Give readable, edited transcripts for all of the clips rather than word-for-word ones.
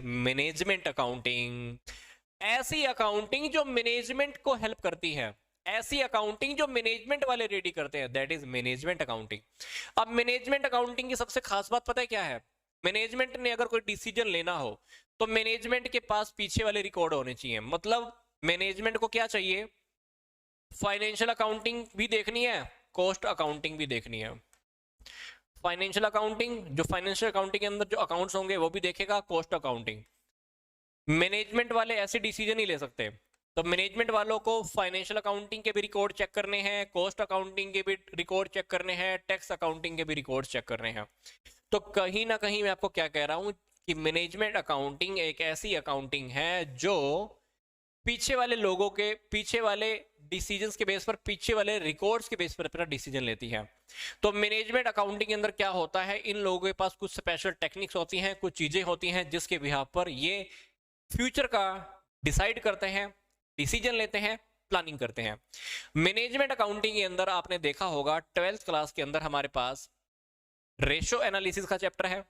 Management accounting, ऐसी accounting जो management को हेल्प करती है, ऐसी अकाउंटिंग जो मैनेजमेंट वाले रेडी करते हैं, दैट इज मैनेजमेंट अकाउंटिंग। अब मैनेजमेंट अकाउंटिंग की सबसे खास बात पता है क्या है? मैनेजमेंट ने अगर कोई डिसीजन लेना हो तो मैनेजमेंट के पास पीछे वाले रिकॉर्ड होने चाहिए। मतलब मैनेजमेंट को क्या चाहिए? फाइनेंशियल अकाउंटिंग भी देखनी है, कॉस्ट अकाउंटिंग भी देखनी है। फाइनेंशियल अकाउंटिंग, जो फाइनेंशियल अकाउंटिंग के अंदर जो अकाउंट्स होंगे वो भी देखेगा, कॉस्ट अकाउंटिंग। मैनेजमेंट वाले ऐसे डिसीजन ही ले सकते, तो मैनेजमेंट वालों को फाइनेंशियल अकाउंटिंग के भी रिकॉर्ड चेक करने हैं, कॉस्ट अकाउंटिंग के भी रिकॉर्ड चेक करने हैं, टैक्स अकाउंटिंग के भी रिकॉर्ड चेक करने हैं। तो कहीं ना कहीं मैं आपको क्या कह रहा हूं कि मैनेजमेंट अकाउंटिंग एक ऐसी अकाउंटिंग है जो पीछे वाले लोगों के, पीछे वाले डिसीजंस के बेस पर, पीछे वाले रिकॉर्ड्स के बेस पर अपना डिसीजन लेती है। तो मैनेजमेंट अकाउंटिंग के अंदर क्या होता है, इन लोगों के पास कुछ स्पेशल टेक्निक्स होती हैं, कुछ चीजें होती हैं जिसके बिहाफ पर ये फ्यूचर का डिसाइड करते हैं, डिसीजन लेते हैं, प्लानिंग करते हैं। मैनेजमेंट अकाउंटिंग के अंदर आपने देखा होगा 12th क्लास के अंदर हमारे पास रेशो एनालिसिस का चैप्टर है,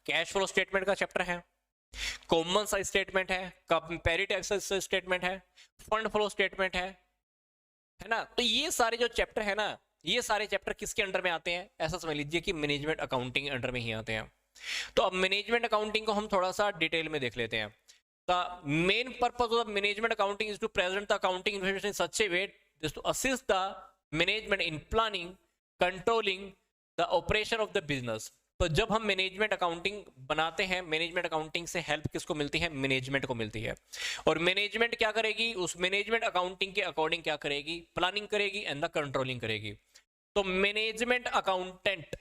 कैश फ्लो स्टेटमेंट का चैप्टर है, कॉमन साइज स्टेटमेंट है, कंपैरेटिव स्टेटमेंट है, फंड फ्लो स्टेटमेंट है ना। तो ये सारे जो चैप्टर है ना, ये सारे चैप्टर किसके अंडर में आते हैं? ऐसा समझ लीजिए कि मैनेजमेंट अकाउंटिंग अंडर में ही आते हैं। तो अब मैनेजमेंट अकाउंटिंग को हम थोड़ा सा डिटेल में देख लेते हैं। The main purpose of management accounting is to present the accounting information in such a way to assist the management in planning, controlling the operation of the business. तो जब हम मैनेजमेंट अकाउंटिंग बनाते हैं, management accounting से help किसको मिलती है? Management को मिलती है। और मैनेजमेंट क्या करेगी? उस मैनेजमेंट अकाउंटिंग के अकॉर्डिंग क्या करेगी? प्लानिंग करेगी एंड द कंट्रोलिंग करेगी। तो management accountant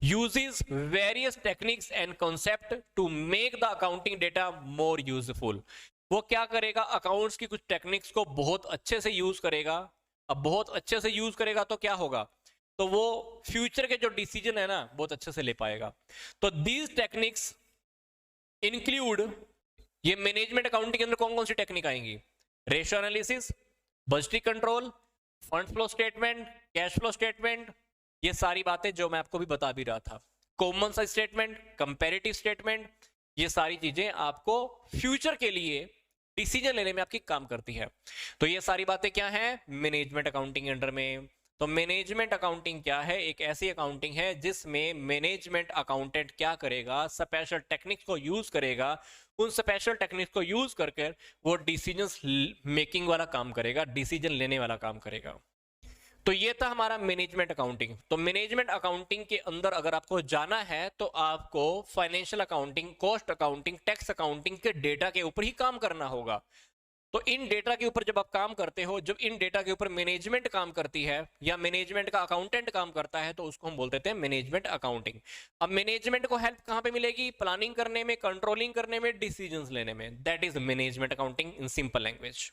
uses various techniques and concept to make the accounting data more useful। वो क्या करेगा? अकाउंट्स की कुछ टेक्निक्स को बहुत अच्छे से यूज करेगा। अब बहुत अच्छे से यूज करेगा तो क्या होगा? तो वो फ्यूचर के जो डिसीजन है ना बहुत अच्छे से ले पाएगा। तो दीज टेक्निक्स इंक्लूड, ये मैनेजमेंट अकाउंटिंग के अंदर कौन कौन सी टेक्निक आएंगी? Ratio analysis, budgetary control, fund flow statement, cash flow statement, ये सारी बातें जो मैं आपको भी बता भी रहा था, common size statement, comparative statement, ये सारी चीजें आपको फ्यूचर के लिए डिसीजन लेने में आपकी काम करती है। तो ये सारी बातें क्या हैं? मैनेजमेंट अकाउंटिंग अंडर में। तो मैनेजमेंट अकाउंटिंग क्या है? एक ऐसी अकाउंटिंग है जिसमें मैनेजमेंट अकाउंटेंट क्या करेगा? स्पेशल टेक्निक्स को यूज करेगा, उन स्पेशल टेक्निक्स को यूज करके वो डिसीजंस मेकिंग वाला काम करेगा, डिसीजन लेने वाला काम करेगा। तो ये था हमारा मैनेजमेंट अकाउंटिंग। तो मैनेजमेंट अकाउंटिंग के अंदर अगर आपको जाना है तो आपको financial accounting, cost accounting, tax accounting के डेटा के ऊपर ही काम करना होगा। तो इन डेटा के ऊपर जब आप काम करते हो, जब इन डेटा के ऊपर मैनेजमेंट काम करती है या मैनेजमेंट का अकाउंटेंट काम करता है, तो उसको हम बोल देते हैं मैनेजमेंट अकाउंटिंग। अब मैनेजमेंट को हेल्प कहां पे मिलेगी? प्लानिंग करने में, कंट्रोलिंग करने में, डिसीजंस लेने में। That is management accounting in simple language.